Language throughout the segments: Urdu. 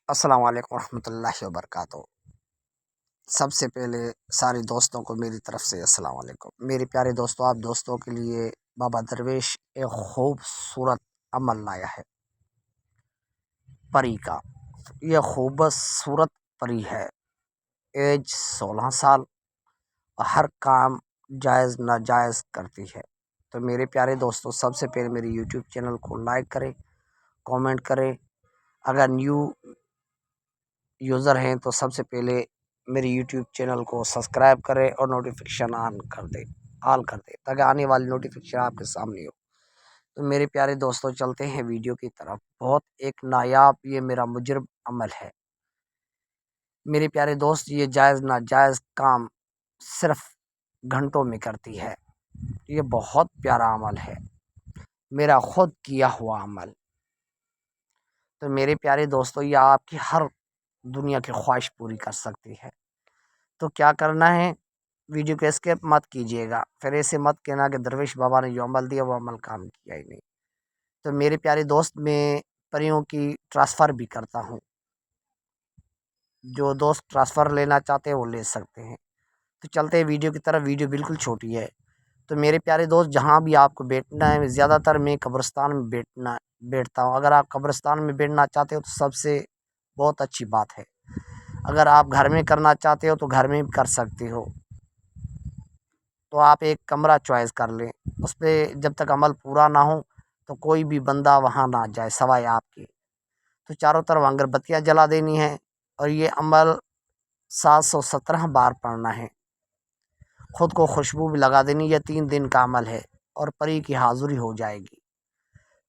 السلام علیکم ورحمۃ اللہ وبرکاتہ۔ سب سے پہلے سارے دوستوں کو میری طرف سے السلام علیکم۔ میرے پیارے دوستوں، آپ دوستوں کے لیے بابا درویش ایک خوبصورت عمل لایا ہے پری کا۔ یہ خوبصورت پری ہے، ایج 16 سال، اور ہر کام جائز ناجائز کرتی ہے۔ تو میرے پیارے دوستوں، سب سے پہلے میرے یوٹیوب چینل کو لائک کریں، کامنٹ کریں۔ اگر نیو یوزر ہیں تو سب سے پہلے میرے یوٹیوب چینل کو سبسکرائب کریں اور نوٹیفیکیشن آن کر دیں، آل کر دیں، تاکہ آنے والی نوٹیفیکیشن آپ کے سامنے ہو۔ تو میرے پیارے دوستوں، چلتے ہیں ویڈیو کی طرف۔ بہت ایک نایاب یہ میرا مجرب عمل ہے میرے پیارے دوست۔ یہ جائز ناجائز کام صرف گھنٹوں میں کرتی ہے۔ یہ بہت پیارا عمل ہے، میرا خود کیا ہوا عمل۔ تو میرے پیارے دوستوں، یہ آپ کی ہر دنیا کی خواہش پوری کر سکتی ہے۔ تو کیا کرنا ہے، ویڈیو کو اسکپ مت کیجیے گا، پھر ایسے مت کہنا کہ درویش بابا نے جو عمل دیا وہ عمل کام کیا ہی نہیں۔ تو میرے پیارے دوست، میں پریوں کی ٹرانسفر بھی کرتا ہوں، جو دوست ٹرانسفر لینا چاہتے ہیں وہ لے سکتے ہیں۔ تو چلتے ہیں ویڈیو کی طرف۔ ویڈیو بالکل چھوٹی ہے۔ تو میرے پیارے دوست، جہاں بھی آپ کو بیٹھنا ہے، زیادہ تر میں قبرستان میں بیٹھتا ہوں۔ اگر آپ قبرستان میں بیٹھنا چاہتے ہو تو سب سے بہت اچھی بات ہے۔ اگر آپ گھر میں کرنا چاہتے ہو تو گھر میں بھی کر سکتے ہو۔ تو آپ ایک کمرہ چوائس کر لیں، اس پہ جب تک عمل پورا نہ ہو تو کوئی بھی بندہ وہاں نہ جائے سوائے آپ کے۔ تو چاروں طرف اگر بتیاں جلا دینی ہے، اور یہ عمل 717 بار پڑھنا ہے۔ خود کو خوشبو بھی لگا دینی۔ یہ 3 دن کا عمل ہے اور پری کی حاضری ہو جائے گی۔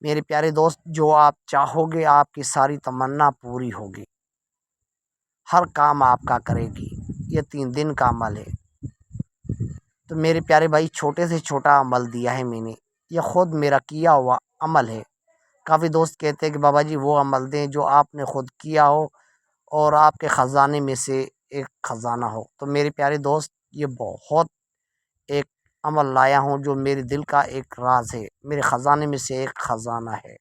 میرے پیارے دوست، جو آپ چاہو گے آپ کی ساری تمنا پوری ہوگی، ہر کام آپ کا کرے گی۔ یہ 3 دن کا عمل ہے۔ تو میرے پیارے بھائی، چھوٹے سے چھوٹا عمل دیا ہے میں نے، یہ خود میرا کیا ہوا عمل ہے۔ کافی دوست کہتے ہیں کہ بابا جی وہ عمل دیں جو آپ نے خود کیا ہو اور آپ کے خزانے میں سے ایک خزانہ ہو۔ تو میرے پیارے دوست، یہ بہت ایک عمل لایا ہوں جو میرے دل کا ایک راز ہے، میرے خزانے میں سے ایک خزانہ ہے۔